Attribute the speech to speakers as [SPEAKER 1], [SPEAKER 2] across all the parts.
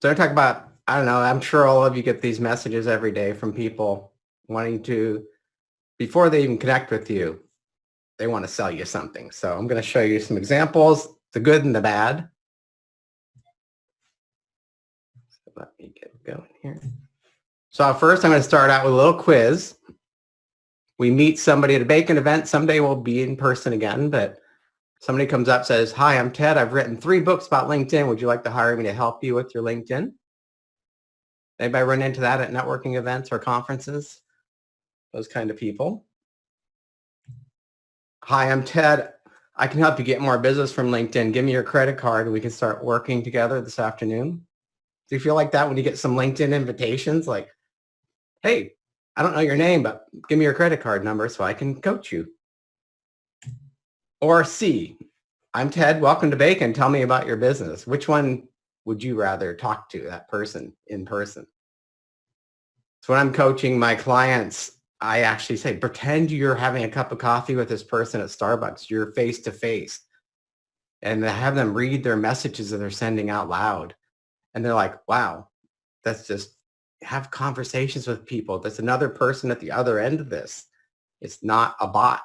[SPEAKER 1] So I talk about, I don't know, I'm sure all of you get these messages every day from people wanting to, before they even connect with you, they want to sell you something. So I'm going to show you some examples, the good and the bad. So let me get going here. So first I'm going to start out with a little quiz. We meet somebody at a BACN event. Someday we'll be in person again, but somebody comes up, says, "Hi, I'm Ted. I've written 3 books about LinkedIn. Would you like to hire me to help you with your LinkedIn?" Anybody run into that at networking events or conferences? Those kind of people. "Hi, I'm Ted. I can help you get more business from LinkedIn. Give me your credit card and we can start working together this afternoon." Do you feel like that when you get some LinkedIn invitations? Like, "Hey, I don't know your name, but give me your credit card number so I can coach you." Or C, "I'm Ted. Welcome to BACN. Tell me about your business." Which one would you rather talk to that person in person? So when I'm coaching my clients, I actually say, pretend you're having a cup of coffee with this person at Starbucks. You're face to face, and have them read their messages that they're sending out loud. And they're like, wow, that's just have conversations with people. That's another person at the other end of this. It's not a bot.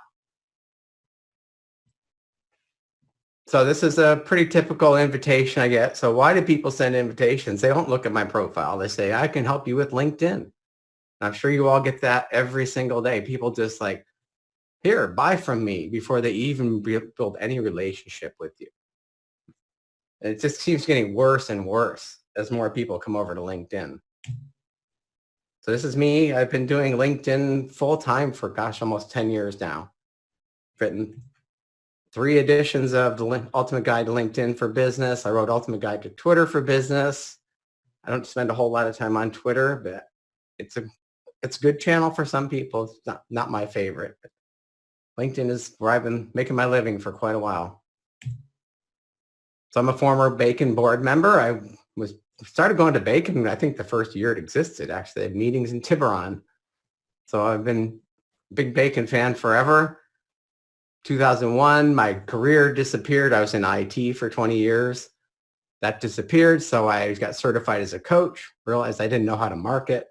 [SPEAKER 1] So this is a pretty typical invitation I get. So why do people send invitations? They don't look at my profile. They say, "I can help you with LinkedIn." I'm sure you all get that every single day. People just like, "Here, buy from me," before they even build any relationship with you. And it just keeps getting worse and worse as more people come over to LinkedIn. So this is me. I've been doing LinkedIn full time for, gosh, almost 10 years now. Written 3 editions of the Ultimate Guide to LinkedIn for Business. I wrote Ultimate Guide to Twitter for Business. I don't spend a whole lot of time on Twitter, but it's a good channel for some people. It's not my favorite. But LinkedIn is where I've been making my living for quite a while. So I'm a former BACN board member. I started going to BACN, I think the first year it existed, actually. They had meetings in Tiburon. So I've been a big BACN fan forever. 2001, my career disappeared. I was in IT for 20 years. That disappeared. So I got certified as a coach, realized I didn't know how to market,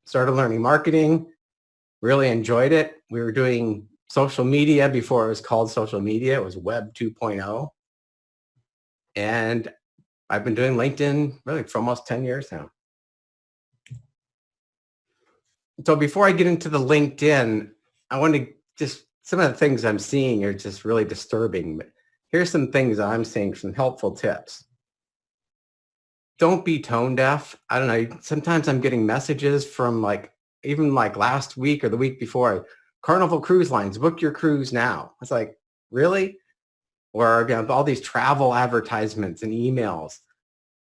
[SPEAKER 1] started learning marketing, really enjoyed it. We were doing social media before it was called social media. It was Web 2.0. And I've been doing LinkedIn really for almost 10 years now. So before I get into the LinkedIn, I want to just, some of the things I'm seeing are just really disturbing. But here's some things I'm seeing, some helpful tips. Don't be tone deaf. I don't know. Sometimes I'm getting messages from even last week or the week before, "Carnival Cruise Lines, book your cruise now." It's like, really? Or all these travel advertisements and emails.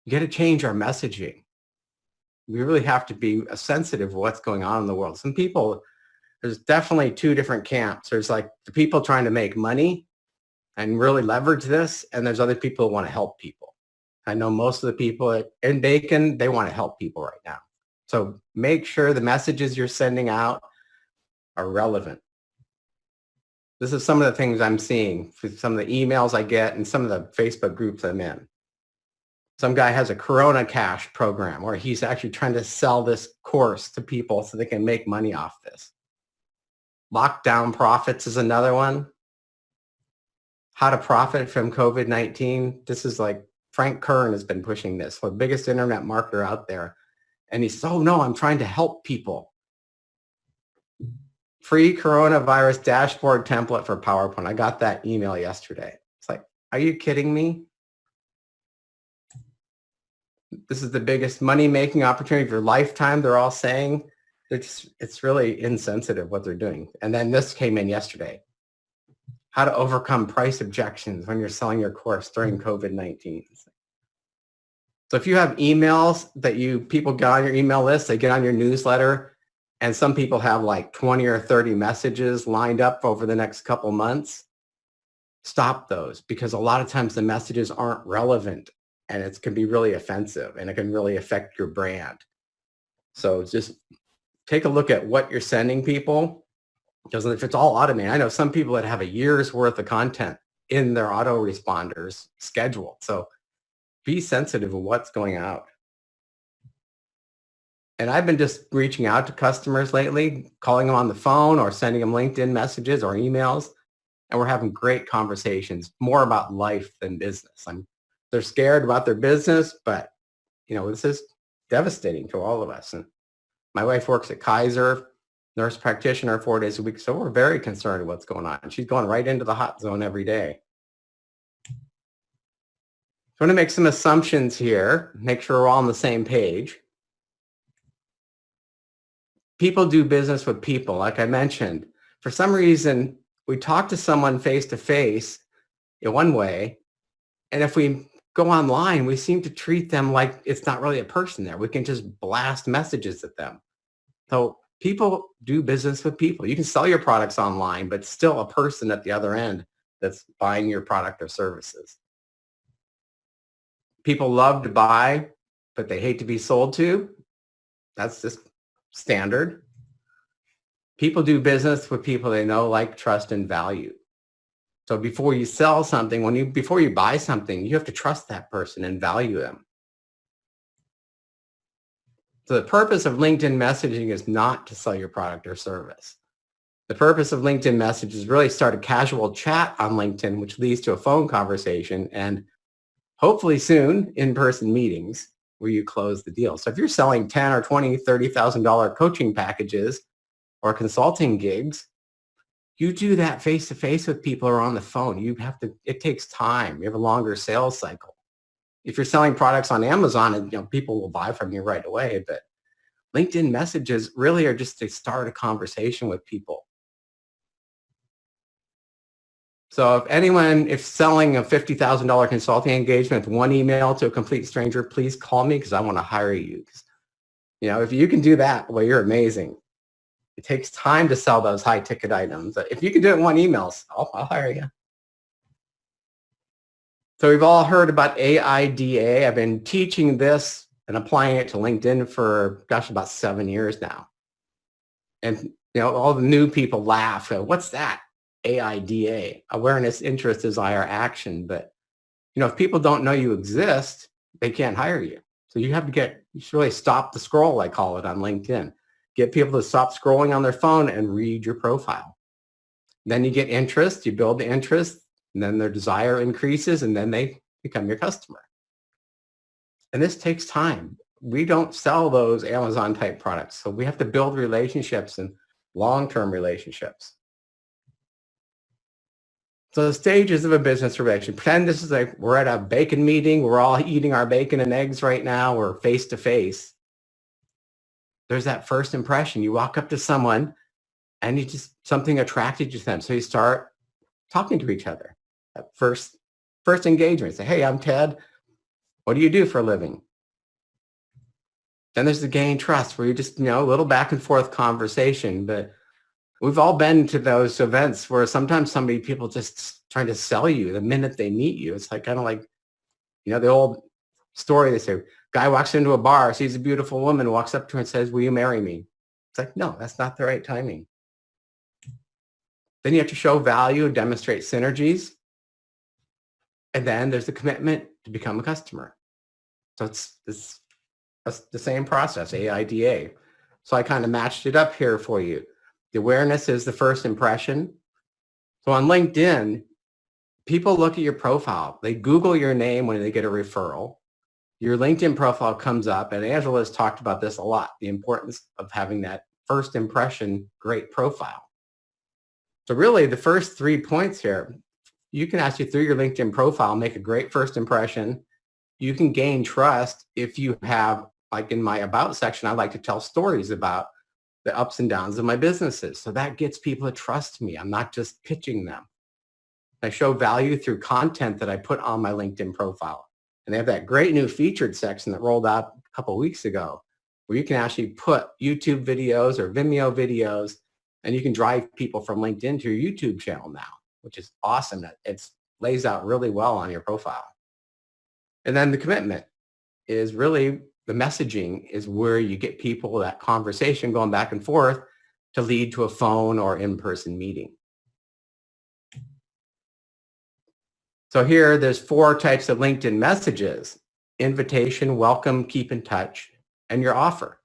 [SPEAKER 1] You got to change our messaging. We really have to be sensitive of what's going on in the world. Some people, there's definitely 2 different camps. There's like the people trying to make money and really leverage this, and there's other people who want to help people. I know most of the people in BACN, they want to help people right now. So make sure the messages you're sending out are relevant. This is some of the things I'm seeing, some of the emails I get and some of the Facebook groups I'm in. Some guy has a Corona Cash program where he's actually trying to sell this course to people so they can make money off this. Lockdown profits is another one. How to profit from COVID-19. This is like Frank Kern has been pushing this, the biggest internet marketer out there. And he says, "Oh no, I'm trying to help people." Free coronavirus dashboard template for PowerPoint. I got that email yesterday. It's like, are you kidding me? This is the biggest money-making opportunity of your lifetime, they're all saying. It's really insensitive what they're doing. And then this came in yesterday. How to overcome price objections when you're selling your course during COVID-19. So if you have emails that people get on your email list, they get on your newsletter, and some people have like 20 or 30 messages lined up over the next couple months, stop those, because a lot of times the messages aren't relevant and it can be really offensive and it can really affect your brand. So just take a look at what you're sending people, because if it's all automated, I know some people that have a year's worth of content in their autoresponders scheduled. So be sensitive of what's going out. And I've been just reaching out to customers lately, calling them on the phone or sending them LinkedIn messages or emails. And we're having great conversations, more about life than business. They're scared about their business, but this is devastating to all of us. And my wife works at Kaiser, nurse practitioner 4 days a week. So we're very concerned with what's going on. She's going right into the hot zone every day. So I'm going to make some assumptions here, make sure we're all on the same page. People do business with people, like I mentioned. For some reason, we talk to someone face to face in one way, and if we go online, we seem to treat them like it's not really a person there. We can just blast messages at them. So people do business with people. You can sell your products online, but still a person at the other end that's buying your product or services. People love to buy, but they hate to be sold to. That's just standard. People do business with people they know, like, trust, and value. So before you sell something, before you buy something, you have to trust that person and value them. So the purpose of LinkedIn messaging is not to sell your product or service. The purpose of LinkedIn message is really start a casual chat on LinkedIn, which leads to a phone conversation and hopefully soon in-person meetings where you close the deal. So if you're selling $10 or $20, $30,000 coaching packages or consulting gigs, you do that face-to-face with people or on the phone. It takes time. You have a longer sales cycle. If you're selling products on Amazon, and people will buy from you right away, but LinkedIn messages really are just to start a conversation with people. So if selling a $50,000 consulting engagement with one email to a complete stranger, please call me because I want to hire you. If you can do that, well, you're amazing. It takes time to sell those high ticket items. If you can do it in one email, I'll hire you. So we've all heard about AIDA. I've been teaching this and applying it to LinkedIn for, about 7 years now. And, all the new people laugh. What's that? AIDA, awareness, interest, desire, action. But, if people don't know you exist, they can't hire you. So you should really stop the scroll, I call it, on LinkedIn. Get people to stop scrolling on their phone and read your profile. Then you get interest, you build the interest, and then their desire increases, and then they become your customer. And this takes time. We don't sell those Amazon type products. So we have to build relationships and long-term relationships. So the stages of a business relationship. Pretend this is we're at a BACN meeting. We're all eating our bacon and eggs right now. We're face to face. There's that first impression. You walk up to someone and something attracted you to them. So you start talking to each other. That first engagement. Say, hey, I'm Ted. What do you do for a living? Then there's the gain trust where you just, a little back and forth conversation. But we've all been to those events where sometimes people just trying to sell you the minute they meet you. It's kind of like, the old story. They say, guy walks into a bar, sees a beautiful woman, walks up to her and says, will you marry me? It's like, no, that's not the right timing. Then you have to show value, demonstrate synergies. And then there's the commitment to become a customer. So it's the same process, AIDA. So I kind of matched it up here for you. The awareness is the first impression. So on LinkedIn, people look at your profile. They Google your name when they get a referral. Your LinkedIn profile comes up, and Angela has talked about this a lot, the importance of having that first impression, great profile. So really the first 3 points here, you can actually through your LinkedIn profile make a great first impression. You can gain trust if you have, like in my about section, I like to tell stories about the ups and downs of my businesses. So that gets people to trust me. I'm not just pitching them. I show value through content that I put on my LinkedIn profile. And they have that great new featured section that rolled out a couple of weeks ago where you can actually put YouTube videos or Vimeo videos, and you can drive people from LinkedIn to your YouTube channel now, which is awesome. It lays out really well on your profile. And then the commitment is really the messaging is where you get people, that conversation going back and forth to lead to a phone or in-person meeting. So here, there's 4 types of LinkedIn messages: invitation, welcome, keep in touch, and your offer.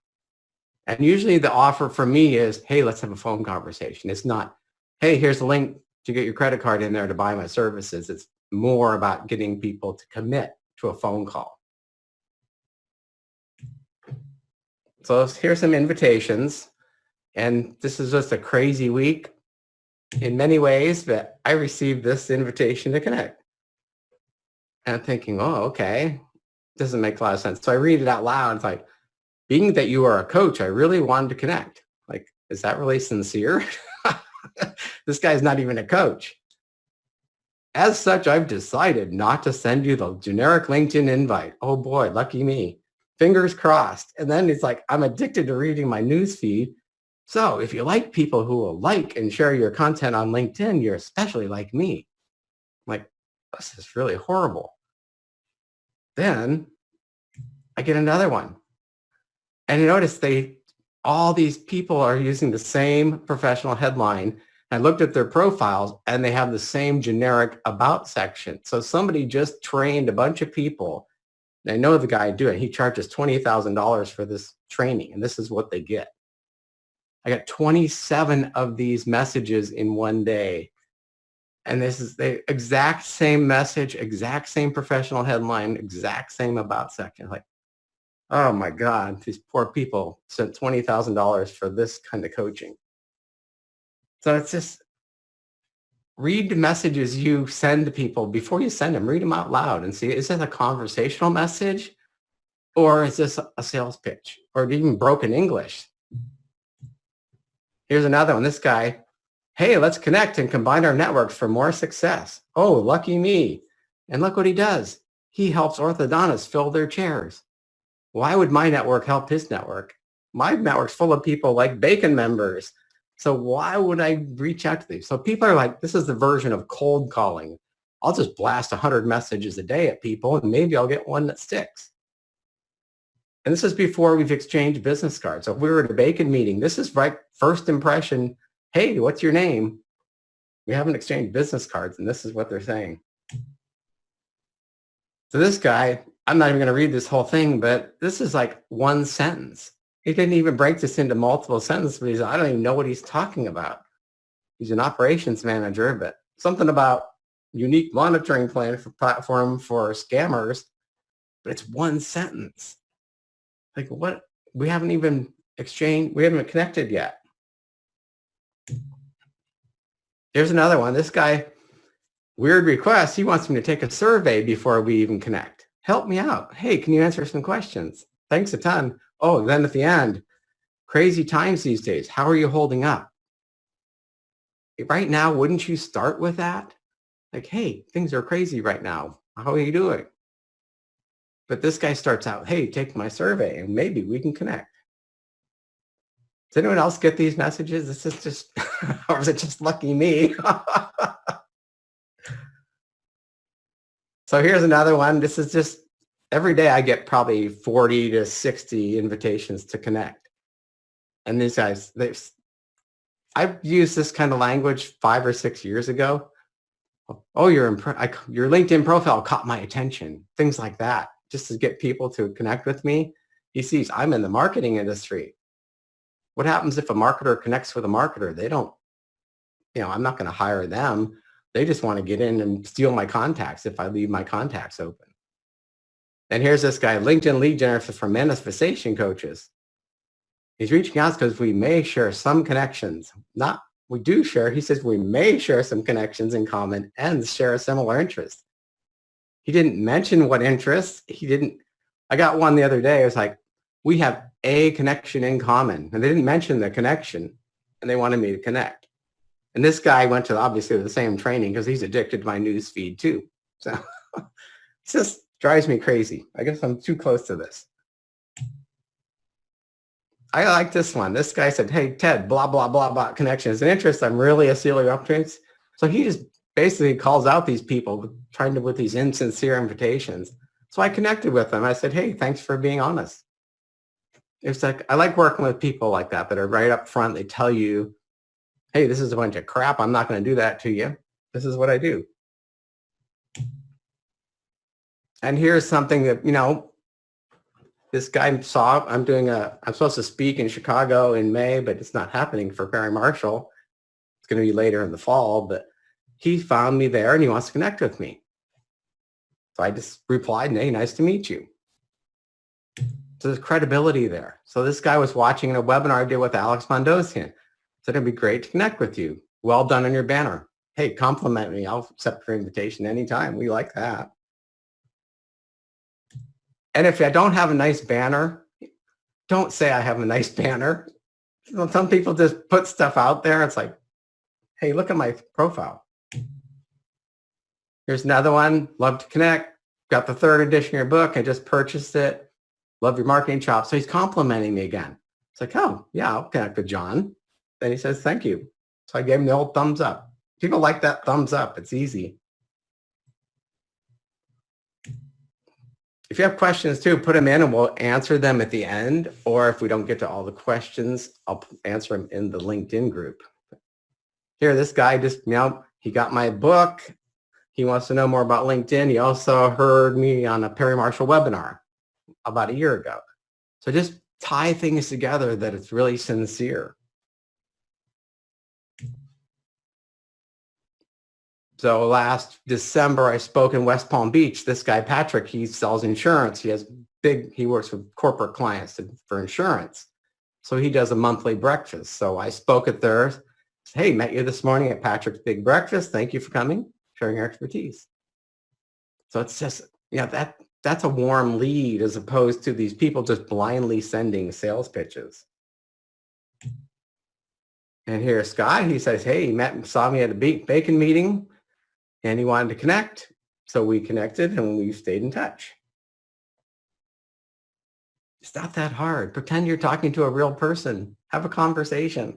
[SPEAKER 1] And usually the offer for me is, hey, let's have a phone conversation. It's not, hey, here's a link to get your credit card in there to buy my services. It's more about getting people to commit to a phone call. So here's some invitations. And this is just a crazy week in many ways, but I received this invitation to connect. And I'm thinking, oh, okay. Doesn't make a lot of sense. So I read it out loud. It's like, being that you are a coach, I really wanted to connect. Like, is that really sincere? This guy's not even a coach. As such, I've decided not to send you the generic LinkedIn invite. Oh boy, lucky me. Fingers crossed. And then it's like, I'm addicted to reading my news feed. So if you like people who will like and share your content on LinkedIn, you're especially like me. I'm like, this is really horrible. Then I get another one. And you notice all these people are using the same professional headline. I looked at their profiles and they have the same generic about section. So somebody just trained a bunch of people. And I know the guy doing it. He charges $20,000 for this training, and this is what they get. I got 27 of these messages in one day. And this is the exact same message, exact same professional headline, exact same about section. Like, oh my God, these poor people sent $20,000 for this kind of coaching. So it's just read the messages you send to people before you send them. Read them out loud and see, is this a conversational message or is this a sales pitch or even broken English? Here's another one. This guy, hey, let's connect and combine our networks for more success. Oh, lucky me. And look what he does. He helps orthodontists fill their chairs. Why would my network help his network? My network's full of people like BACN members. So why would I reach out to these? So people are like, this is the version of cold calling. I'll just blast 100 messages a day at people and maybe I'll get one that sticks. And this is before we've exchanged business cards. So if we were at a BACN meeting, this is right first impression. Hey, what's your name? We haven't exchanged business cards and this is what they're saying. So this guy, I'm not even going to read this whole thing, but this is like one sentence. He didn't even break this into multiple sentences, but I don't even know what he's talking about. He's an operations manager, but something about unique monitoring plan for platform for scammers, but it's one sentence. Like what? We haven't even exchanged, we haven't connected yet. Here's another one. This guy, weird request. He wants me to take a survey before we even connect. Help me out. Hey, can you answer some questions? Thanks a ton. Oh, then at the end, crazy times these days. How are you holding up? Right now, wouldn't you start with that? Like, hey, things are crazy right now. How are you doing? But this guy starts out, hey, take my survey and maybe we can connect. Does anyone else get these messages? This is just, or is it just lucky me? So here's another one. This is just, every day I get probably 40 to 60 invitations to connect. And these guys, I've used this kind of language 5 or 6 years ago. Oh, your LinkedIn profile caught my attention. Things like that, just to get people to connect with me. He sees I'm in the marketing industry. What happens if a marketer connects with a marketer? They don't, I'm not going to hire them. They just want to get in and steal my contacts if I leave my contacts open. And here's this guy, LinkedIn lead generator for manifestation coaches. He's reaching out because we may share some connections. We do share. He says we may share some connections in common and share a similar interest. He didn't mention what interests. I got one the other day. It was like, we have a connection in common. And they didn't mention the connection and they wanted me to connect. And this guy went to obviously the same training because he's addicted to my news feed too. So it just drives me crazy. I guess I'm too close to this. I like this one. This guy said, hey, Ted, blah, blah, blah, blah, connections and interest. I'm really a sealer of opportunities. So he just basically calls out these people with these insincere invitations. So I connected with them. I said, hey, thanks for being honest. It's like, I like working with people like that are right up front. They tell you, hey, this is a bunch of crap. I'm not going to do that to you. This is what I do. And here's something that, This guy saw I'm supposed to speak in Chicago in May, but it's not happening for Perry Marshall. It's going to be later in the fall, but he found me there and he wants to connect with me. So I just replied, hey, nice to meet you. So there's credibility there. So this guy was watching a webinar I did with Alex Mondosian. So it'd be great to connect with you. Well done on your banner. Hey, compliment me. I'll accept your invitation anytime. We like that. And if I don't have a nice banner, don't say I have a nice banner. Some people just put stuff out there. It's like, hey, look at my profile. Here's another one. Love to connect. Got the 3rd edition of your book. I just purchased it. Love your marketing chops. So he's complimenting me again. It's like, oh, yeah, I'll connect with John. Then he says, thank you. So I gave him the old thumbs up. People like that thumbs up. It's easy. If you have questions too, put them in and we'll answer them at the end. Or if we don't get to all the questions, I'll answer them in the LinkedIn group. Here, this guy just, he got my book. He wants to know more about LinkedIn. He also heard me on a Perry Marshall webinar about a year ago. So just tie things together that it's really sincere. So last December, I spoke in West Palm Beach. This guy, Patrick, he sells insurance. He works with corporate clients for insurance. So he does a monthly breakfast. So I spoke at theirs. Hey, met you this morning at Patrick's Big Breakfast. Thank you for coming, sharing your expertise. So it's just, that's a warm lead as opposed to these people just blindly sending sales pitches. And here's Scott. He says, hey, he saw me at a BACN meeting and he wanted to connect. So we connected and we stayed in touch. It's not that hard. Pretend you're talking to a real person. Have a conversation.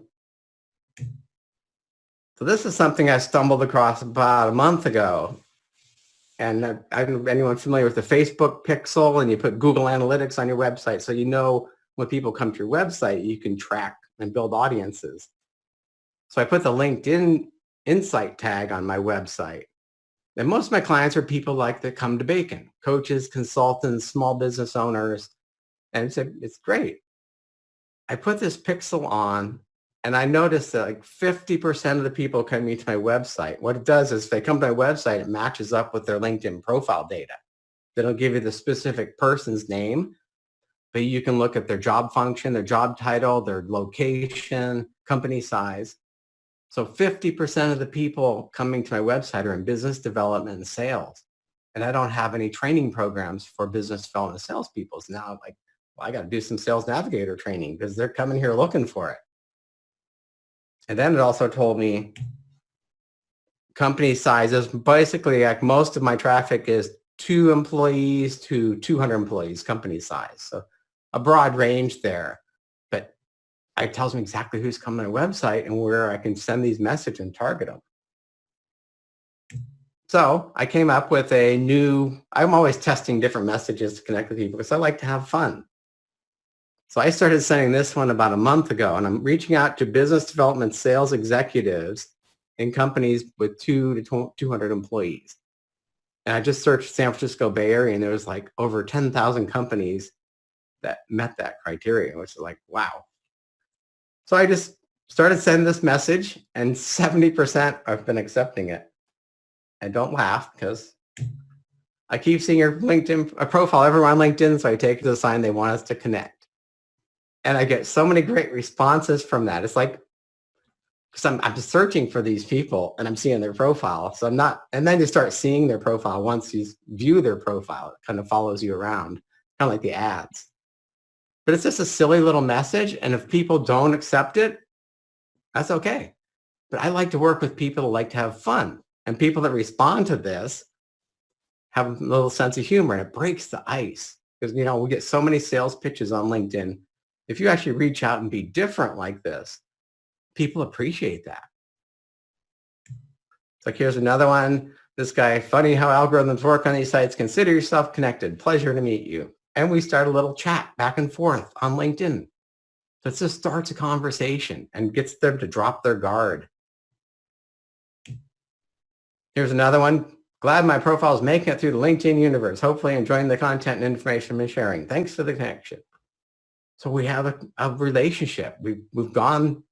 [SPEAKER 1] So this is something I stumbled across about a month ago. And I don't know anyone familiar with the Facebook pixel, and you put Google Analytics on your website. So you know when people come to your website, you can track and build audiences. So I put the LinkedIn Insight tag on my website. And most of my clients are people like that come to BACN, coaches, consultants, small business owners. And it's great. I put this pixel on and I noticed that like 50% of the people coming to my website, what it does is if they come to my website, it matches up with their LinkedIn profile data. They don't give you the specific person's name, but you can look at their job function, their job title, their location, company size. So 50% of the people coming to my website are in business development and sales. And I don't have any training programs for business development and salespeople. So now I'm like, well, I got to do some sales navigator training because they're coming here looking for it. And then it also told me company sizes. Basically, like most of my traffic is 2 employees to 200 employees, company size. So a broad range there. But it tells me exactly who's coming to my website and where I can send these messages and target them. So I came up with I'm always testing different messages to connect with people because I like to have fun. So I started sending this one about a month ago, and I'm reaching out to business development sales executives in companies with 2 to 200 employees. And I just searched San Francisco Bay Area, and there was like over 10,000 companies that met that criteria, which is like, wow. So I just started sending this message, and 70% have been accepting it. And don't laugh because I keep seeing your LinkedIn profile everywhere on LinkedIn, so I take it as a sign they want us to connect. And I get so many great responses from that. It's like, because I'm just searching for these people and I'm seeing their profile. So and then you start seeing their profile. Once you view their profile, it kind of follows you around, kind of like the ads. But it's just a silly little message. And if people don't accept it, that's okay. But I like to work with people who like to have fun. And people that respond to this have a little sense of humor, and it breaks the ice. Because, we get so many sales pitches on LinkedIn. If you actually reach out and be different like this, people appreciate that. It's like, here's another one. This guy, funny how algorithms work on these sites. Consider yourself connected. Pleasure to meet you. And we start a little chat back and forth on LinkedIn. So it just starts a conversation and gets them to drop their guard. Here's another one. Glad my profile is making it through the LinkedIn universe. Hopefully enjoying the content and information I'm sharing. Thanks for the connection. So we have a relationship. We've gone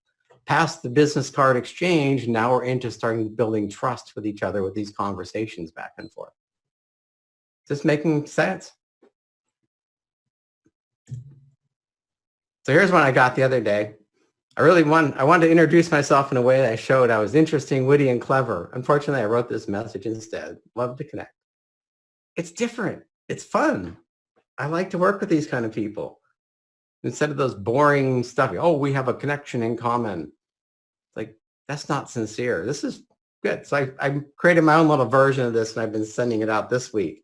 [SPEAKER 1] past the business card exchange. Now we're into starting building trust with each other with these conversations back and forth. Is this making sense? So here's one I got the other day. I wanted to introduce myself in a way that I showed I was interesting, witty, and clever. Unfortunately, I wrote this message instead. Love to connect. It's different. It's fun. I like to work with these kind of people. Instead of those boring stuff, oh, we have a connection in common. It's like, that's not sincere. This is good. So I created my own little version of this, and I've been sending it out this week.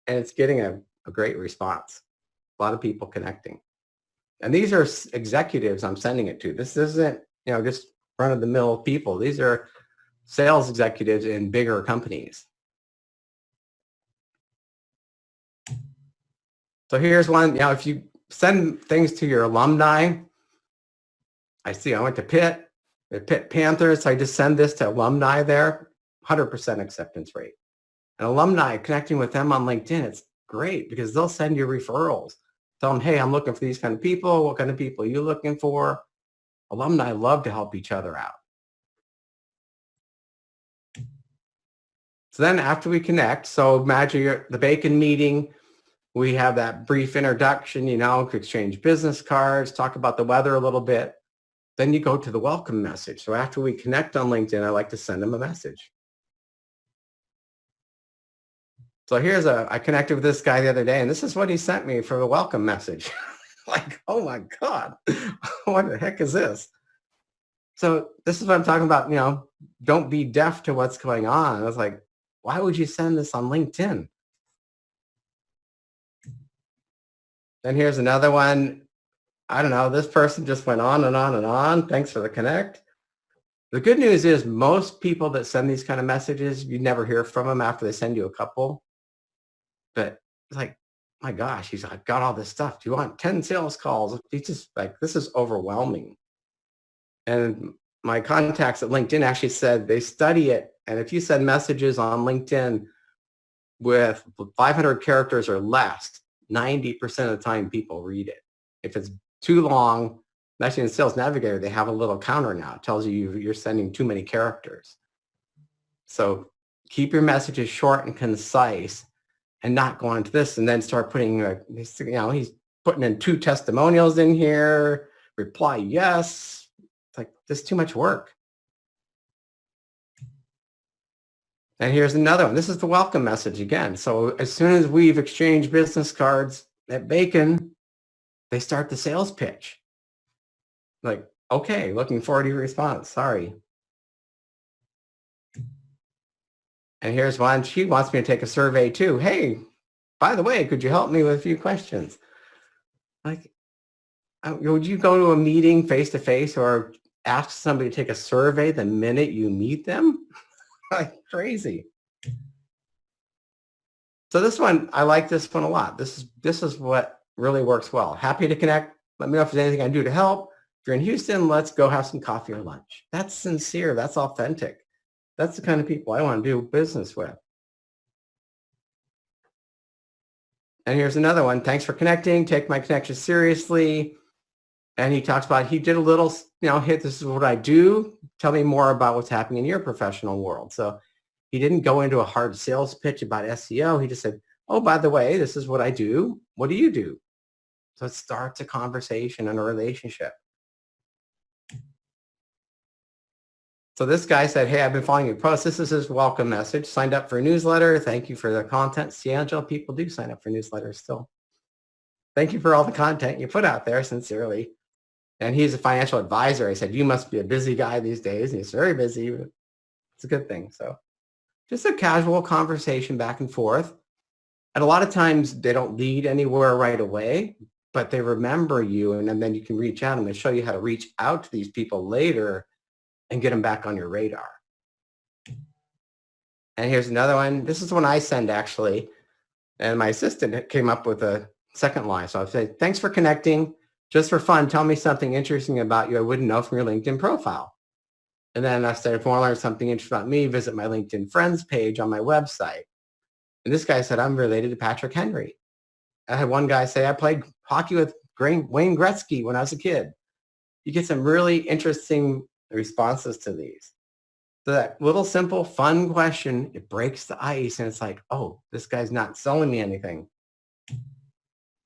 [SPEAKER 1] And it's getting a great response. A lot of people connecting. And these are executives I'm sending it to. This isn't, just run-of-the-mill people. These are sales executives in bigger companies. So here's one, if you send things to your alumni, I went to Pitt, the Pitt Panthers. So I just send this to alumni there, 100% acceptance rate. And alumni, connecting with them on LinkedIn, it's great because they'll send you referrals. Tell them, hey, I'm looking for these kind of people. What kind of people are you looking for? Alumni love to help each other out. So then after we connect, so imagine the BACN meeting, we have that brief introduction, exchange business cards, talk about the weather a little bit. Then you go to the welcome message. So after we connect on LinkedIn, I like to send them a message. So I connected with this guy the other day, and this is what he sent me for the welcome message. Like, oh my God, what the heck is this? So this is what I'm talking about, don't be deaf to what's going on. I was like, why would you send this on LinkedIn? Then here's another one. I don't know, this person just went on and on and on. Thanks for the connect. The good news is most people that send these kind of messages, you never hear from them after they send you a couple. But it's like, my gosh, he's like, got all this stuff. Do you want 10 sales calls? He's just like, this is overwhelming. And my contacts at LinkedIn actually said they study it. And if you send messages on LinkedIn with 500 characters or less, 90% of the time people read it. If it's too long, actually in Sales Navigator, they have a little counter now. It tells you you're sending too many characters. So keep your messages short and concise and not go into this and then start putting, he's putting in 2 testimonials in here, reply yes. It's like, this is too much work. And here's another one. This is the welcome message again. So as soon as we've exchanged business cards at BACN, they start the sales pitch. Like, okay, looking forward to your response. Sorry. And here's one. She wants me to take a survey too. Hey, by the way, could you help me with a few questions? Like, would you go to a meeting face-to-face or ask somebody to take a survey the minute you meet them? Like, crazy. So this one, I like this one a lot. This is what really works well. Happy to connect. Let me know if there's anything I can do to help. If you're in Houston, let's go have some coffee or lunch. That's sincere. That's authentic. That's the kind of people I want to do business with. And here's another one. Thanks for connecting. Take my connection seriously. And he talks about, he did a little, hey, this is what I do. Tell me more about what's happening in your professional world. So he didn't go into a hard sales pitch about SEO. He just said, oh, by the way, this is what I do. What do you do? So it starts a conversation and a relationship. So this guy said, hey, I've been following your posts. This is his welcome message. Signed up for a newsletter. Thank you for the content. See, Angela, people do sign up for newsletters still. Thank you for all the content you put out there, sincerely. And he's a financial advisor. I said, you must be a busy guy these days. And he's very busy. But it's a good thing. So just a casual conversation back and forth. And a lot of times they don't lead anywhere right away, but they remember you. And then you can reach out and they show you how to reach out to these people later and get them back on your radar. And here's another one. This is the one I send, actually. And my assistant came up with a second line. So I said, thanks for connecting. Just for fun, tell me something interesting about you I wouldn't know from your LinkedIn profile. And then I said, if you want to learn something interesting about me, visit my LinkedIn friends page on my website. And this guy said, I'm related to Patrick Henry. I had one guy say, I played hockey with Wayne Gretzky when I was a kid. You get some really interesting responses to these. So that little simple fun question, it breaks the ice and it's like, oh, this guy's not selling me anything.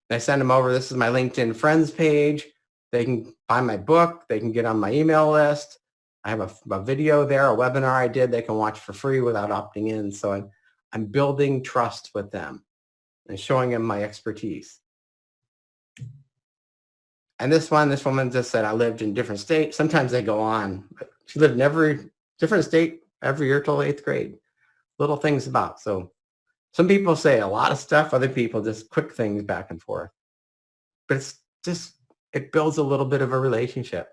[SPEAKER 1] I send them over, this is my LinkedIn friends page. They can buy my book. They can get on my email list. I have a video there, a webinar I did they can watch for free without opting in. So I'm building trust with them and showing them my expertise. And this woman just said, I lived in different states. Sometimes they go on. But she lived in every different state every year till 8th grade. Little things about. So some people say a lot of stuff. Other people just quick things back and forth. But it's just, it builds a little bit of a relationship.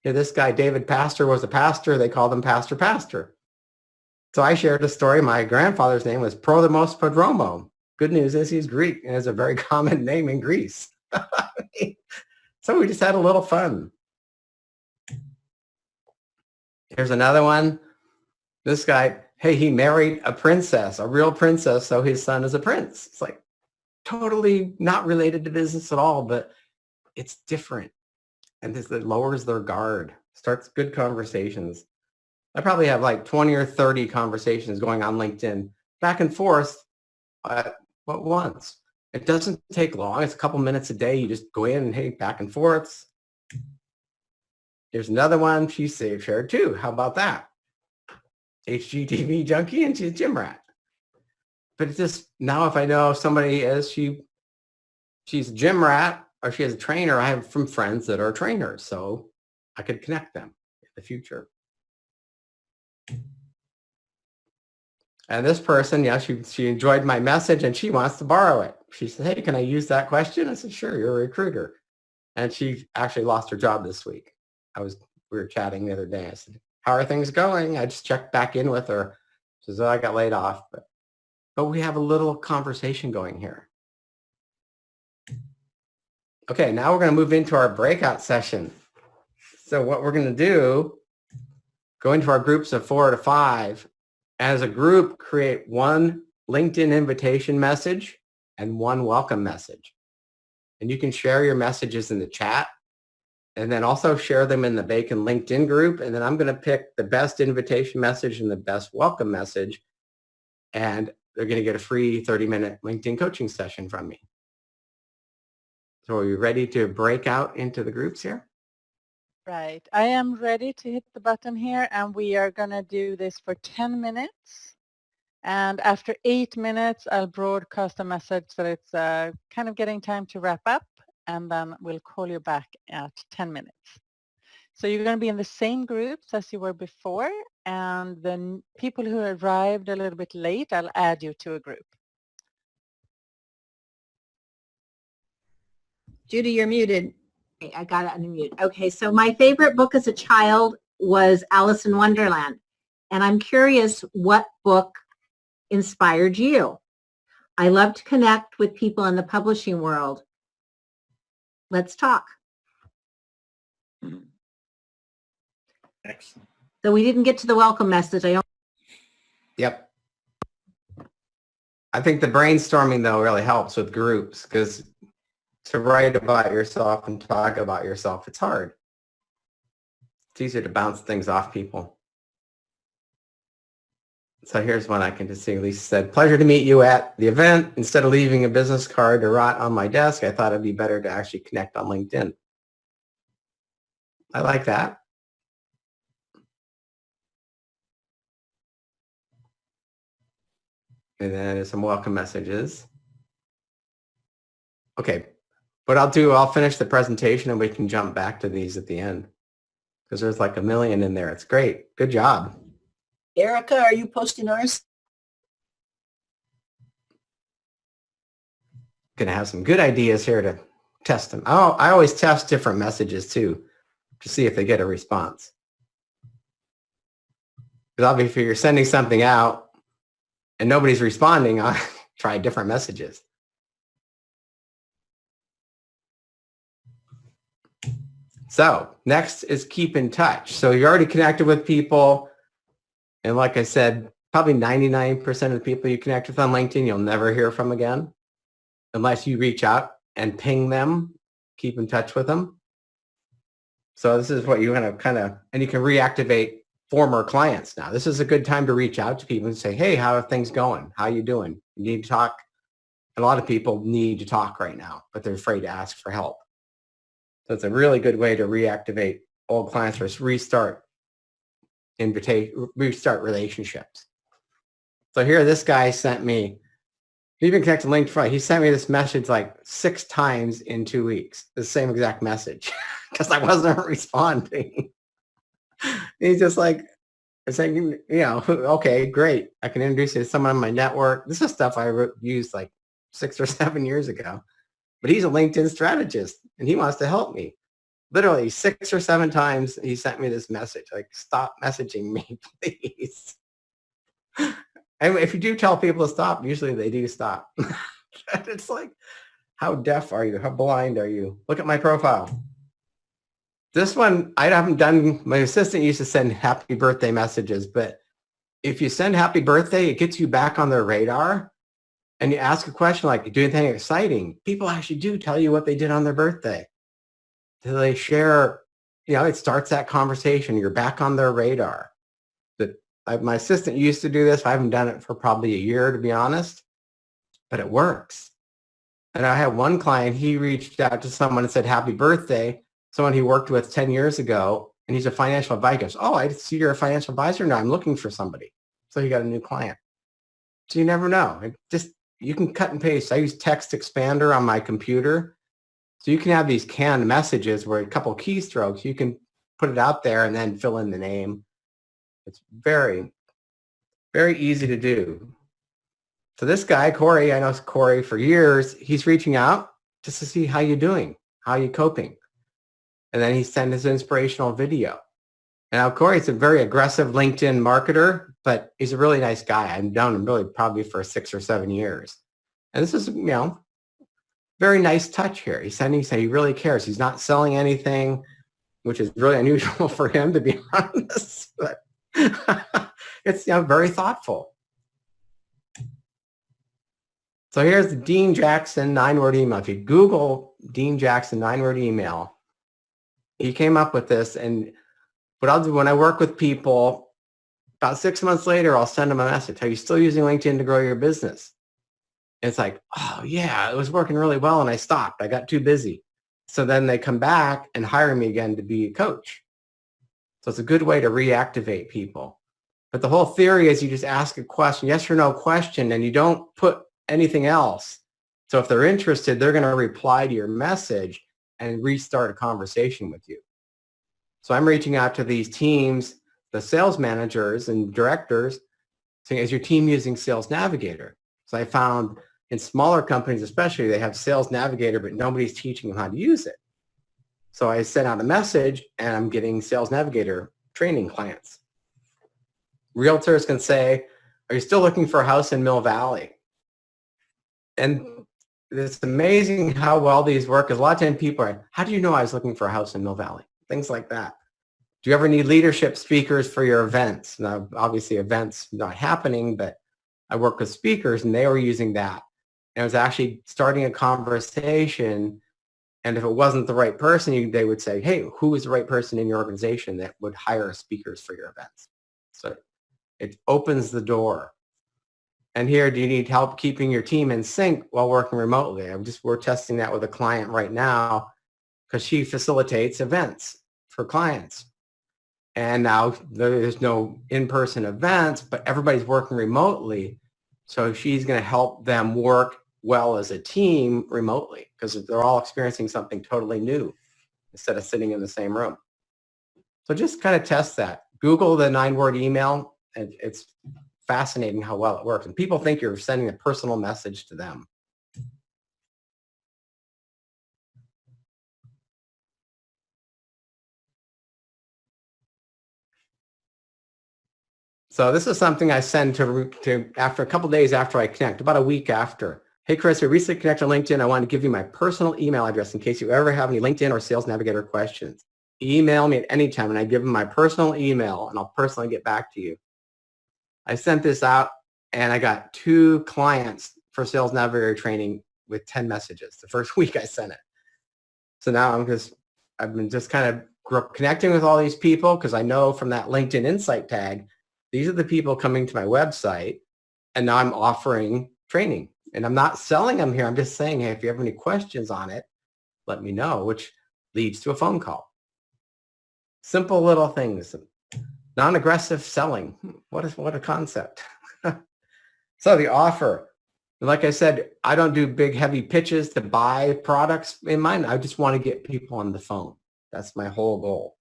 [SPEAKER 1] You know, this guy, David Pastor, was a pastor. They called him Pastor. So I shared a story. My grandfather's name was Prodromou. Good news is he's Greek and is a very common name in Greece. So we just had a little fun. Here's another one. This guy, hey, he married a princess, a real princess, so his son is a prince. It's like totally not related to business at all, but it's different. And this, it lowers their guard, starts good conversations. I probably have like 20 or 30 conversations going on LinkedIn back and forth at once. It doesn't take long. It's a couple minutes a day. You just go in and hey, back and forths. Here's another one. She shared too. How about that? HGTV junkie and she's a gym rat. But it's just now if I know somebody is, she's a gym rat or she has a trainer, I have from friends that are trainers. So I could connect them in the future. And this person, yeah, she enjoyed my message and she wants to borrow it. She said, hey, can I use that question? I said, sure, you're a recruiter. And she actually lost her job this week. We were chatting the other day. I said, how are things going? I just checked back in with her. She says, oh, I got laid off. But we have a little conversation going here. Okay, now we're going to move into our breakout session. So what we're going to do, go into our groups of 4 to 5. As a group, create one LinkedIn invitation message and one welcome message. And you can share your messages in the chat and then also share them in the BACN LinkedIn group. And then I'm going to pick the best invitation message and the best welcome message. And they're going to get a free 30-minute LinkedIn coaching session from me. So are you ready to break out into the groups here?
[SPEAKER 2] Right. I am ready to hit the button here, and we are going to do this for 10 minutes. And after 8 minutes, I'll broadcast a message that it's kind of getting time to wrap up, and then we'll call you back at 10 minutes. So you're going to be in the same groups as you were before, and the people who arrived a little bit late, I'll add you to a group.
[SPEAKER 3] Judy, you're muted. Okay, I got to unmute. Okay, so my favorite book as a child was Alice in Wonderland. And I'm curious what book inspired you? I love to connect with people in the publishing world. Let's talk.
[SPEAKER 4] Excellent.
[SPEAKER 3] So we didn't get to the welcome message.
[SPEAKER 1] Yep. I think the brainstorming, though, really helps with groups because to write about yourself and talk about yourself, it's hard. It's easier to bounce things off people. So here's one I can just see. Lisa said, pleasure to meet you at the event. Instead of leaving a business card to rot on my desk, I thought it'd be better to actually connect on LinkedIn. I like that. And then there's some welcome messages. Okay. What I'll do, I'll finish the presentation and we can jump back to these at the end because there's like a million in there. It's great. Good job.
[SPEAKER 5] Erica, are you posting ours?
[SPEAKER 1] Gonna have some good ideas here to test them. Oh, I always test different messages too to see if they get a response. Because obviously if you're sending something out and nobody's responding, I'll try different messages. So next is keep in touch. So you're already connected with people. And like I said, probably 99% of the people you connect with on LinkedIn, you'll never hear from again unless you reach out and ping them, keep in touch with them. So this is what you want to and you can reactivate former clients now. This is a good time to reach out to people and say, hey, how are things going? How are you doing? You need to talk. A lot of people need to talk right now, but they're afraid to ask for help. So it's a really good way to reactivate old clients or restart relationships. So here, this guy sent me, he even connected LinkedIn. He sent me this message like 6 times in 2 weeks, the same exact message, because I wasn't responding. He's just like saying, okay, great. I can introduce you to someone on my network. This is stuff I used like 6 or 7 years ago, but he's a LinkedIn strategist and he wants to help me. Literally 6 or 7 times he sent me this message, like, stop messaging me, please. And if you do tell people to stop, usually they do stop. It's like, how deaf are you? How blind are you? Look at my profile. This one, I haven't done, my assistant used to send happy birthday messages, but if you send happy birthday, it gets you back on their radar. And you ask a question like, do anything exciting? People actually do tell you what they did on their birthday. Do they share, it starts that conversation. You're back on their radar. My assistant used to do this. I haven't done it for probably a year, to be honest, but it works. And I had one client, he reached out to someone and said, happy birthday, someone he worked with 10 years ago, and he's a financial advisor. He goes, oh, I see you're a financial advisor now. I'm looking for somebody. So he got a new client. So you never know. You can cut and paste. I use Text Expander on my computer. So you can have these canned messages where a couple keystrokes, you can put it out there and then fill in the name. It's very, very easy to do. So this guy, Corey, I know Corey for years, he's reaching out just to see how you're doing, how you're coping. And then he sent his inspirational video. And now Corey's a very aggressive LinkedIn marketer, but he's a really nice guy. I've known him really probably for 6 or 7 years. And this is, very nice touch here. He's sending, he really cares. He's not selling anything, which is really unusual for him, to be honest. But it's very thoughtful. So here's the Dean Jackson 9-word email. If you Google Dean Jackson 9-word email, he came up with this. And what I'll do when I work with people, about 6 months later, I'll send them a message. Are you still using LinkedIn to grow your business? And it's like, oh yeah, it was working really well and I stopped. I got too busy. So then they come back and hire me again to be a coach. So it's a good way to reactivate people. But the whole theory is you just ask a question, yes or no question, and you don't put anything else. So if they're interested, they're going to reply to your message and restart a conversation with you. So I'm reaching out to these teams, the sales managers and directors, saying, is your team using Sales Navigator? So I found in smaller companies especially, they have Sales Navigator, but nobody's teaching them how to use it. So I sent out a message and I'm getting Sales Navigator training clients. Realtors can say, are you still looking for a house in Mill Valley? And it's amazing how well these work, because a lot of times people are, how do you know I was looking for a house in Mill Valley? Things like that. Do you ever need leadership speakers for your events? Now, obviously events not happening, but I work with speakers and they were using that. And it was actually starting a conversation. And if it wasn't the right person, they would say, hey, who is the right person in your organization that would hire speakers for your events? So it opens the door. And here, do you need help keeping your team in sync while working remotely? We're testing that with a client right now because she facilitates events for clients. And now there's no in-person events, but everybody's working remotely. So she's going to help them work well as a team remotely because they're all experiencing something totally new instead of sitting in the same room. So just kind of test that. Google the 9-word email, and it's fascinating how well it works. And people think you're sending a personal message to them. So this is something I send to after a couple days after I connect, about a week after. Hey, Chris, I recently connected on LinkedIn. I want to give you my personal email address in case you ever have any LinkedIn or Sales Navigator questions. email me at any time, and I give them my personal email, and I'll personally get back to you. I sent this out, and I got 2 clients for Sales Navigator training with 10 messages the first week I sent it. So now I've been just kind of connecting with all these people because I know from that LinkedIn Insight tag, these are the people coming to my website, and now I'm offering training. And I'm not selling them here. I'm just saying, hey, if you have any questions on it, let me know, which leads to a phone call. Simple little things. Non-aggressive selling. What a concept. So the offer, like I said, I don't do big heavy pitches to buy products in mind. I just want to get people on the phone. That's my whole goal.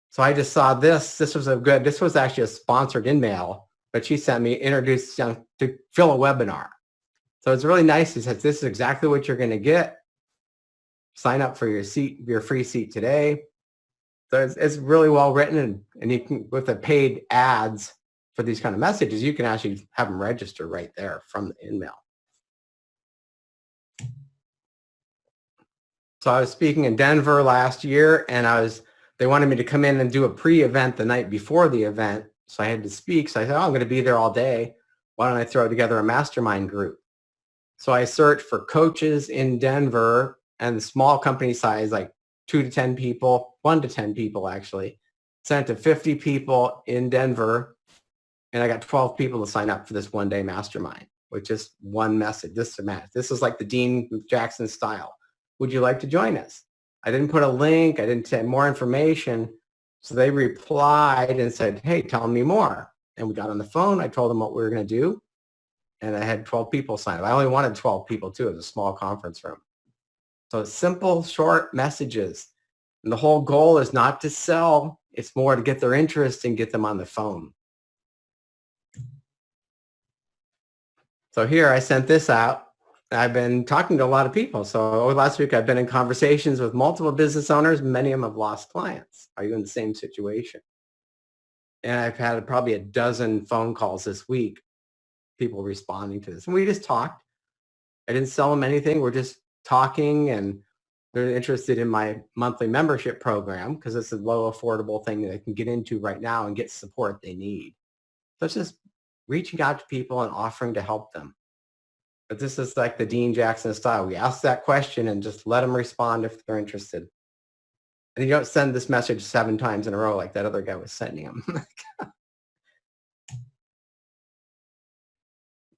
[SPEAKER 1] So I just saw this. This was actually a sponsored email, but she sent me introduced to fill a webinar. So it's really nice. It says, this is exactly what you're going to get. Sign up for your free seat today. So it's really well written, and you can, with the paid ads for these kind of messages, you can actually have them register right there from the email. So I was speaking in Denver last year, and they wanted me to come in and do a pre-event the night before the event. So I had to speak. So I said, I'm going to be there all day. Why don't I throw together a mastermind group? So I searched for coaches in Denver and the small company size, like 2 to 10 people, 1 to 10 people actually. Sent it to 50 people in Denver, and I got 12 people to sign up for this one-day mastermind with just one message. This is like the Dean Jackson style. Would you like to join us? I didn't put a link. I didn't say more information. So they replied and said, hey, tell me more. And we got on the phone. I told them what we were going to do. And I had 12 people sign up. I only wanted 12 people too. It was a small conference room. So simple, short messages. And the whole goal is not to sell. It's more to get their interest and get them on the phone. So here I sent this out. I've been talking to a lot of people. So over last week, I've been in conversations with multiple business owners. Many of them have lost clients. Are you in the same situation? And I've had probably a dozen phone calls this week, people responding to this. And we just talked. I didn't sell them anything. We're just talking, and they're interested in my monthly membership program because it's a low, affordable thing that they can get into right now and get support they need. So it's just reaching out to people and offering to help them. But this is like the Dean Jackson style. We ask that question and just let them respond if they're interested. And you don't send this message 7 times in a row like that other guy was sending them.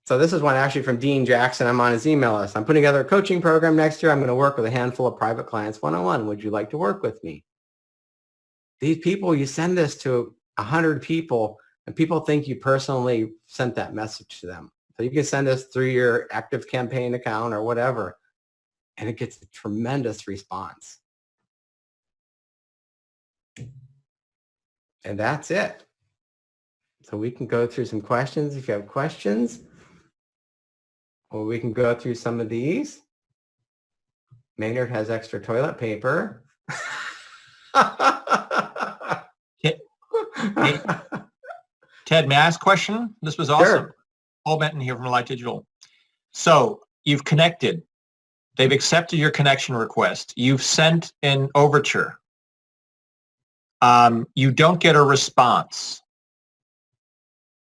[SPEAKER 1] So this is one actually from Dean Jackson. I'm on his email list. I'm putting together a coaching program next year. I'm going to work with a handful of private clients one-on-one. Would you like to work with me? These people, you send this to 100 people, and people think you personally sent that message to them. So you can send this through your Active Campaign account or whatever, and it gets a tremendous response. And that's it. So we can go through some questions if you have questions. Or we can go through some of these. Maynard has extra toilet paper.
[SPEAKER 4] Ted, may I ask a question? This was awesome.
[SPEAKER 1] Sure.
[SPEAKER 4] Paul Benton here from Light Digital. So you've connected. They've accepted your connection request. You've sent an overture. You don't get a response.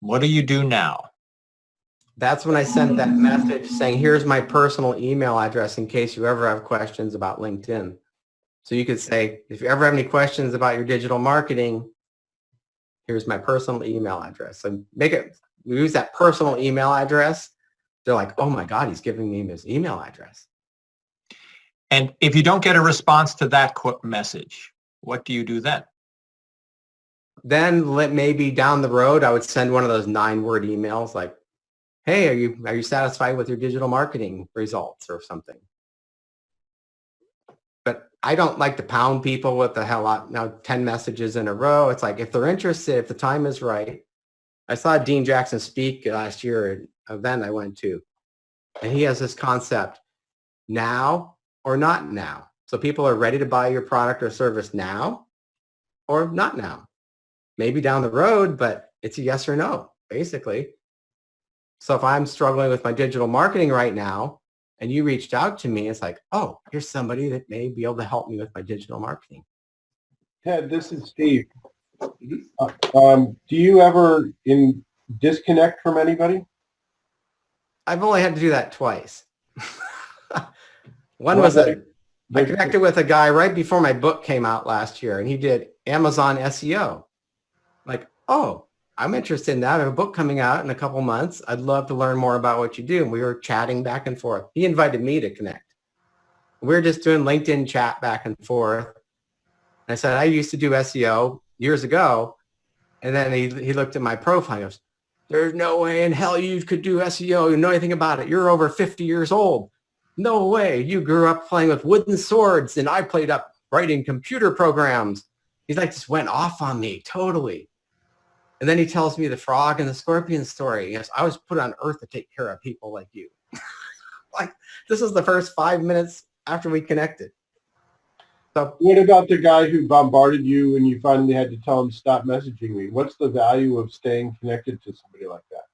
[SPEAKER 4] What do you do now?
[SPEAKER 1] That's when I sent that message saying, here's my personal email address in case you ever have questions about LinkedIn. So you could say, if you ever have any questions about your digital marketing, here's my personal email address. So use that personal email address. They're like, oh my God, he's giving me his email address.
[SPEAKER 4] And if you don't get a response to that message, what do you do then?
[SPEAKER 1] Then maybe down the road, I would send one of those 9-word emails like, hey, are you satisfied with your digital marketing results or something? But I don't like to pound people with 10 messages in a row. It's like if they're interested, if the time is right. I saw Dean Jackson speak last year at an event I went to, and he has this concept, now or not now. So people are ready to buy your product or service now or not now. Maybe down the road, but it's a yes or no, basically. So if I'm struggling with my digital marketing right now, and you reached out to me, it's like, oh, here's somebody that may be able to help me with my digital marketing.
[SPEAKER 6] Ted, this is Steve. Do you ever disconnect from anybody?
[SPEAKER 1] I've only had to do that twice. One was I connected with a guy right before my book came out last year, and he did Amazon SEO. Like, oh, I'm interested in that. I have a book coming out in a couple months. I'd love to learn more about what you do. And we were chatting back and forth. He invited me to connect. We were just doing LinkedIn chat back and forth. And I said, I used to do SEO years ago. And then he looked at my profile. He goes, there's no way in hell you could do SEO. You know anything about it. You're over 50 years old. No way. You grew up playing with wooden swords, and I played up writing computer programs. He's like, just went off on me totally. And then he tells me the frog and the scorpion story. Yes, I was put on earth to take care of people like you. Like, this is the first 5 minutes after we connected. So
[SPEAKER 6] what about the guy who bombarded you and you finally had to tell him, stop messaging me? What's the value of staying connected to somebody like that?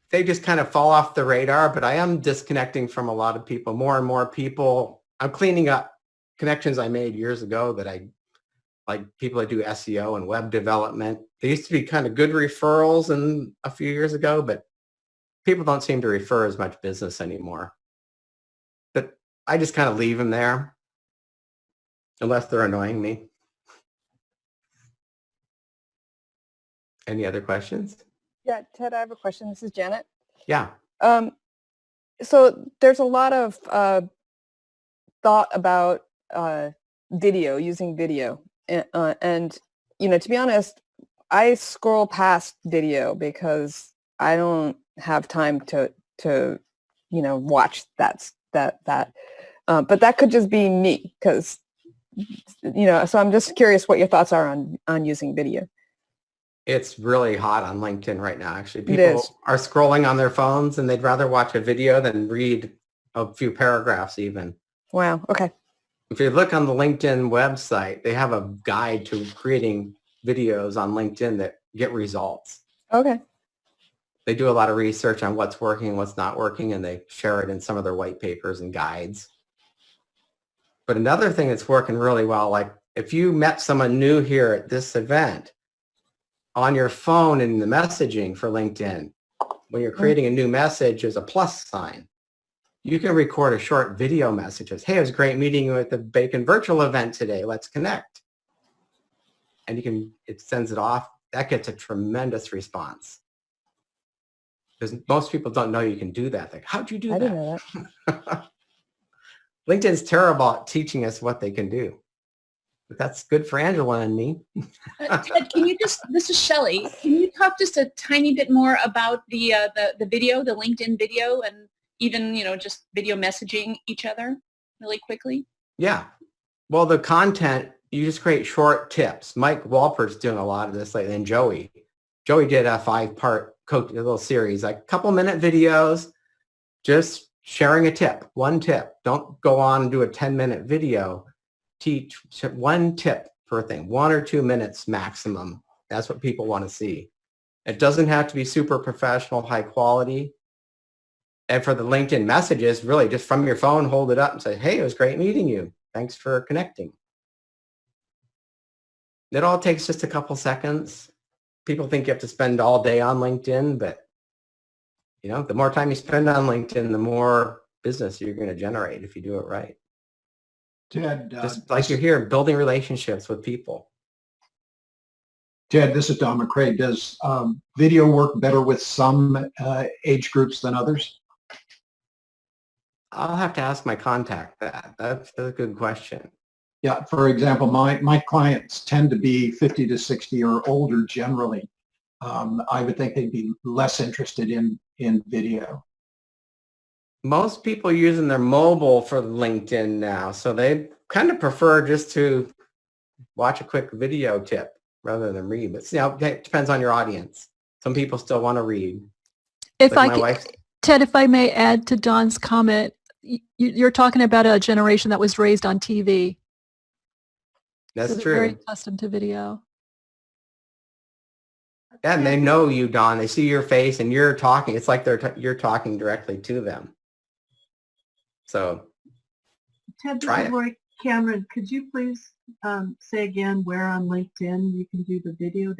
[SPEAKER 1] they just kind of fall off the radar, but I am disconnecting from a lot of people, more and more people. I'm cleaning up connections I made years ago that like people that do SEO and web development. They used to be kind of good referrals a few years ago, but people don't seem to refer as much business anymore. But I just kind of leave them there unless they're annoying me. Any other questions?
[SPEAKER 7] Yeah, Ted, I have a question. This is Janet.
[SPEAKER 1] Yeah.
[SPEAKER 7] So there's a lot of thought about video, using video. And, you know, to be honest, I scroll past video because I don't have time to you know, watch that. But that could just be me because, you know, so I'm just curious what your thoughts are on using video.
[SPEAKER 1] It's really hot on LinkedIn right now, actually. People are scrolling on their phones and they'd rather watch a video than read a few paragraphs even.
[SPEAKER 7] Wow. Okay.
[SPEAKER 1] If you look on the LinkedIn website, they have a guide to creating videos on LinkedIn that get results.
[SPEAKER 7] Okay.
[SPEAKER 1] They do a lot of research on what's working and what's not working, and they share it in some of their white papers and guides. But another thing that's working really well, like if you met someone new here at this event, on your phone in the messaging for LinkedIn, when you're creating a new message, there's a plus sign. You can record a short video message as, hey, it was great meeting you at the BACN virtual event today. Let's connect. And it sends it off. That gets a tremendous response. Because most people don't know you can do that. Like, how'd you do that?
[SPEAKER 7] I didn't know that.
[SPEAKER 1] LinkedIn's terrible at teaching us what they can do. But that's good for Angela and me.
[SPEAKER 8] Ted, this is Shelley. Can you talk just a tiny bit more about the video, the LinkedIn video, and even, you know, just video messaging each other really quickly?
[SPEAKER 1] Yeah. Well, the content, you just create short tips. Mike Walpert's doing a lot of this lately, and Joey. Joey did a 5-part little series, like couple-minute videos, just sharing a tip, one tip. Don't go on and do a 10-minute video. Teach one tip per thing, 1 or 2 minutes maximum. That's what people want to see. It doesn't have to be super professional, high quality. And for the LinkedIn messages, really just from your phone, hold it up and say, hey, it was great meeting you. Thanks for connecting. It all takes just a couple seconds. People think you have to spend all day on LinkedIn, but you know, the more time you spend on LinkedIn, the more business you're going to generate if you do it right.
[SPEAKER 9] Ted,
[SPEAKER 1] just like you're here, building relationships with people.
[SPEAKER 9] Ted, this is Don McCrae. Does video work better with some age groups than others?
[SPEAKER 1] I'll have to ask my contact that. That's a good question.
[SPEAKER 9] Yeah, for example, my clients tend to be 50 to 60 or older generally. I would think they'd be less interested in video.
[SPEAKER 1] Most people are using their mobile for LinkedIn now, so they kind of prefer just to watch a quick video tip rather than read. But you know, it depends on your audience. Some people still want to read.
[SPEAKER 10] If
[SPEAKER 1] like
[SPEAKER 10] I can, Ted, if I may add to Don's comment, you're talking about a generation that was raised on TV.
[SPEAKER 1] That's
[SPEAKER 10] so
[SPEAKER 1] true.
[SPEAKER 10] Very accustomed to video.
[SPEAKER 1] And they know you, Don. They see your face and you're talking. It's like you're talking directly to them. So
[SPEAKER 11] Ted, this
[SPEAKER 1] try
[SPEAKER 11] is
[SPEAKER 1] it.
[SPEAKER 11] Lori Cameron. Could you please say again where on LinkedIn you can do the video?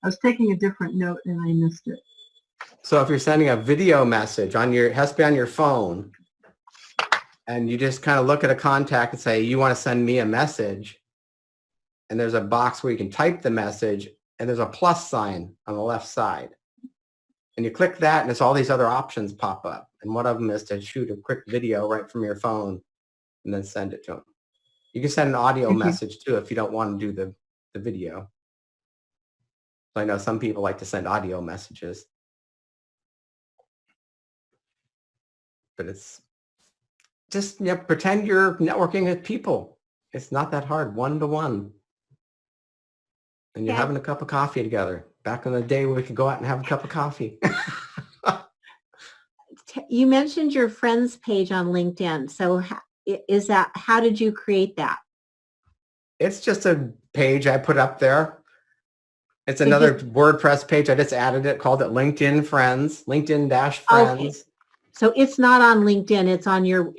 [SPEAKER 11] I was taking a different note and I missed it.
[SPEAKER 1] So if you're sending a video message it has to be on your phone, and you just kind of look at a contact and say, you want to send me a message, and there's a box where you can type the message, and there's a plus sign on the left side. And you click that, and it's all these other options pop up. And one of them is to shoot a quick video right from your phone and then send it to them. You can send an audio message too if you don't want to do the video. So I know some people like to send audio messages. But it's just pretend you're networking with people. It's not that hard, one-to-one. And you're having a cup of coffee together. Back in the day, we could go out and have a cup of coffee.
[SPEAKER 3] You mentioned your friends page on LinkedIn. So how did you create that?
[SPEAKER 1] It's just a page I put up there. It's another WordPress page. I just added it, called it LinkedIn Friends, LinkedIn-Friends.
[SPEAKER 3] Okay. So it's not on LinkedIn. It's on your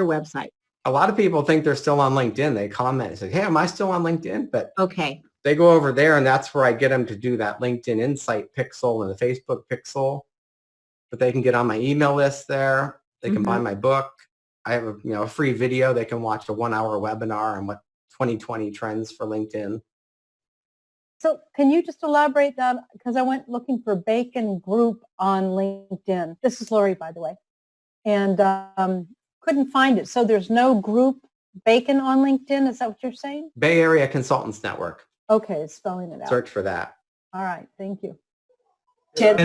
[SPEAKER 3] website.
[SPEAKER 1] A lot of people think they're still on LinkedIn. They comment and say, hey, am I still on LinkedIn? But
[SPEAKER 3] okay.
[SPEAKER 1] They go over there, and that's where I get them to do that LinkedIn Insight Pixel and the Facebook Pixel. But they can get on my email list there. They can buy my book. I have a free video. They can watch a 1-hour webinar on what 2020 trends for LinkedIn.
[SPEAKER 12] So can you just elaborate that? Because I went looking for BACN group on LinkedIn. This is Lori, by the way, and couldn't find it. So there's no group BACN on LinkedIn. Is that what you're saying?
[SPEAKER 1] Bay Area Consultants Network.
[SPEAKER 12] Okay, it's spelling it out.
[SPEAKER 1] Search for that.
[SPEAKER 12] All right, thank you.
[SPEAKER 5] Ted,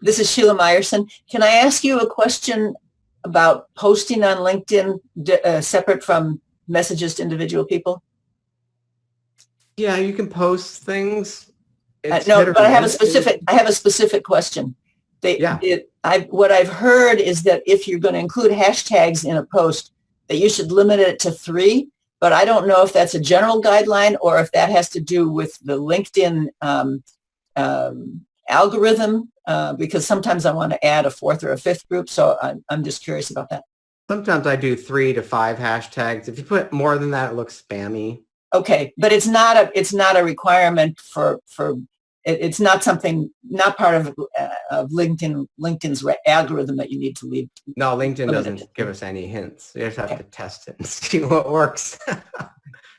[SPEAKER 5] this is Sheila Meyerson. Can I ask you a question about posting on LinkedIn separate from messages to individual people?
[SPEAKER 1] Yeah, you can post things.
[SPEAKER 5] No, but I have a specific question. What I've heard is that if you're going to include hashtags in a post, that you should limit it to 3. But I don't know if that's a general guideline or if that has to do with the LinkedIn algorithm, because sometimes I want to add a 4th or a 5th group. So I'm just curious about that.
[SPEAKER 1] Sometimes I do 3 to 5 hashtags. If you put more than that, it looks spammy.
[SPEAKER 5] Okay, but it's not a requirement it's not part of LinkedIn's algorithm that you need to leave.
[SPEAKER 1] No, LinkedIn doesn't give us any hints. You just have to test it and see what works.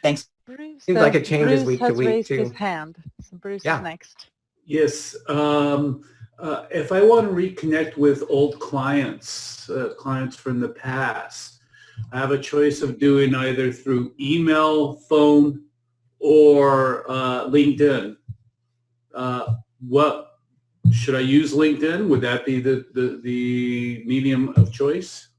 [SPEAKER 5] Thanks.
[SPEAKER 2] Bruce,
[SPEAKER 1] seems like it changes week to week
[SPEAKER 2] raised
[SPEAKER 1] too.
[SPEAKER 2] His hand. So Bruce is next.
[SPEAKER 13] Yes. If I want to reconnect with old clients, clients from the past, I have a choice of doing either through email, phone, or LinkedIn. What should I use LinkedIn? Would that be the medium of choice?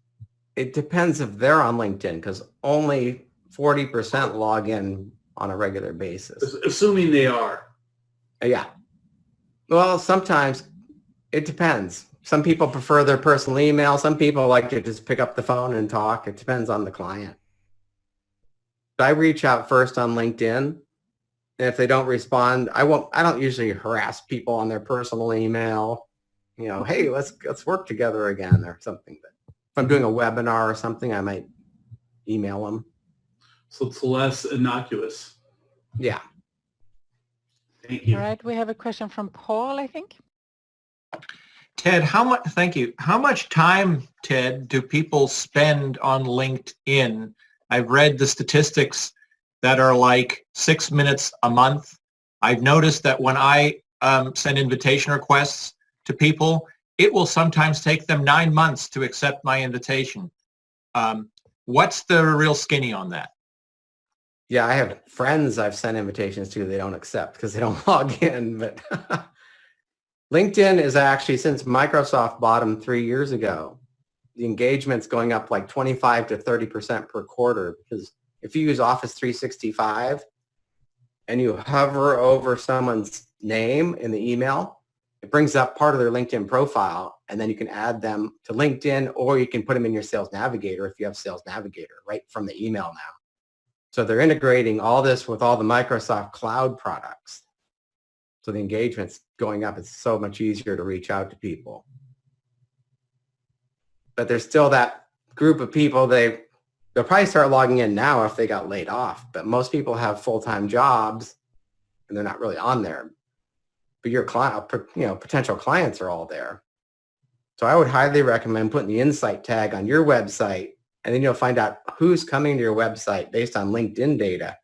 [SPEAKER 1] It depends if they're on LinkedIn, because only 40% log in on a regular basis.
[SPEAKER 13] Assuming they are.
[SPEAKER 1] Yeah. Well, sometimes it depends. Some people prefer their personal email. Some people like to just pick up the phone and talk. It depends on the client. I reach out first on LinkedIn. And if they don't respond, I don't usually harass people on their personal email. Hey, let's work together again or something. But if I'm doing a webinar or something, I might email them.
[SPEAKER 13] So it's less innocuous.
[SPEAKER 1] Yeah.
[SPEAKER 13] Thank you.
[SPEAKER 2] All right, we have a question from Paul, I think.
[SPEAKER 4] Ted, thank you. How much time, Ted, do people spend on LinkedIn? I've read the statistics that are like 6 minutes a month. I've noticed that when I send invitation requests to people, it will sometimes take them 9 months to accept my invitation. What's the real skinny on that?
[SPEAKER 1] Yeah, I have friends I've sent invitations to they don't accept because they don't log in. But LinkedIn is actually, since Microsoft bought them 3 years ago, the engagement's going up like 25 to 30% per quarter, because if you use Office 365 and you hover over someone's name in the email, it brings up part of their LinkedIn profile, and then you can add them to LinkedIn, or you can put them in your Sales Navigator if you have Sales Navigator right from the email now. So they're integrating all this with all the Microsoft Cloud products. So the engagement's going up. It's so much easier to reach out to people. But there's still that group of people, they'll probably start logging in now if they got laid off. But most people have full-time jobs and they're not really on there. But your client, potential clients are all there. So I would highly recommend putting the insight tag on your website, and then you'll find out who's coming to your website based on LinkedIn data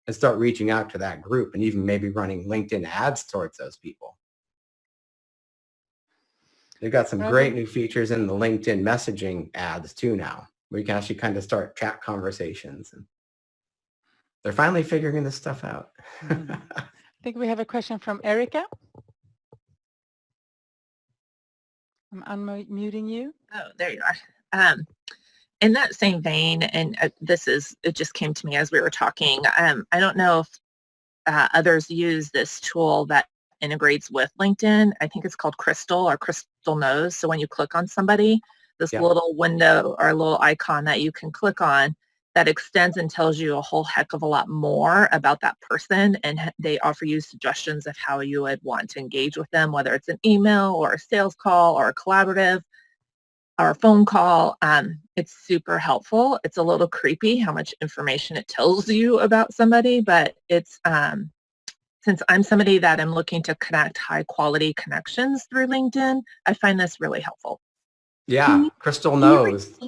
[SPEAKER 1] and start reaching out to that group and even maybe running LinkedIn ads towards those people. They've got some great new features in the LinkedIn messaging ads too now, where you can actually kind of start chat conversations. And they're finally figuring this stuff out.
[SPEAKER 2] I think we have a question from Erica. I'm unmuting you.
[SPEAKER 14] Oh, there you are. In that same vein, and it just came to me as we were talking. I don't know if others use this tool that integrates with LinkedIn. I think it's called Crystal or Crystal Knows. So when you click on somebody, this little window or little icon that you can click on that extends and tells you a whole heck of a lot more about that person, and they offer you suggestions of how you would want to engage with them, whether it's an email or a sales call or a collaborative or a phone call. It's super helpful. It's a little creepy how much information it tells you about somebody, but it's since I'm somebody that am looking to connect high quality connections through LinkedIn, I find this really helpful.
[SPEAKER 1] Yeah, Crystal Knows.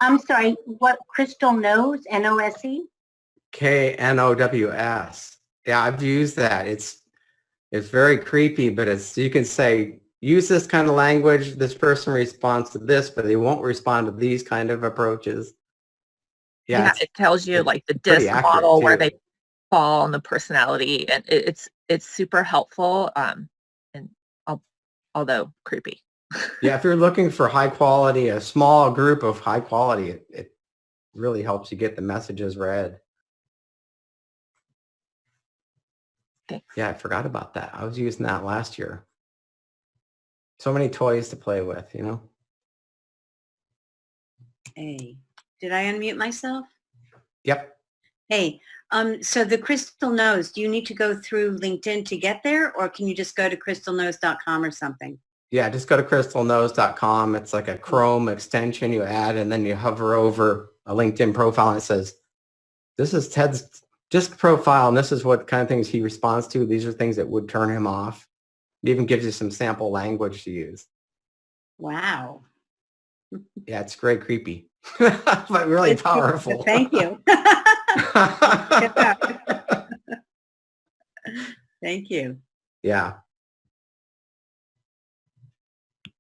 [SPEAKER 3] I'm sorry, what Crystal Knows, N-O-S-E?
[SPEAKER 1] K-N-O-W-S. Yeah, I've used that. It's very creepy, but you can say, use this kind of language, this person responds to this, but they won't respond to these kind of approaches.
[SPEAKER 14] Yeah, it tells you like the DISC model where they fall on the personality, and it's super helpful, and although creepy.
[SPEAKER 1] Yeah, if you're looking for high quality, a small group of high quality, it really helps you get the messages read.
[SPEAKER 14] Thanks.
[SPEAKER 1] Yeah, I forgot about that. I was using that last year. So many toys to play with, you know?
[SPEAKER 15] Hey, did I unmute myself?
[SPEAKER 1] Yep.
[SPEAKER 15] Hey, so the Crystal Knows, do you need to go through LinkedIn to get there, or can you just go to crystalknows.com or something?
[SPEAKER 1] Yeah, just go to crystalknows.com. It's like a Chrome extension you add, and then you hover over a LinkedIn profile, and it says, this is Ted's DISC profile, and this is what kind of things he responds to. These are things that would turn him off. It even gives you some sample language to use.
[SPEAKER 15] Wow.
[SPEAKER 1] Yeah, it's very creepy, but really powerful.
[SPEAKER 15] Thank you. Thank you.
[SPEAKER 1] Yeah.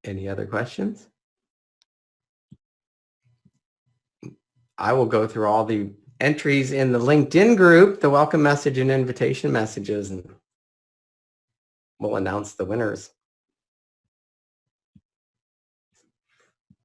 [SPEAKER 1] Any other questions? I will go through all the entries in the LinkedIn group, the welcome message and invitation messages, and we'll announce the winners.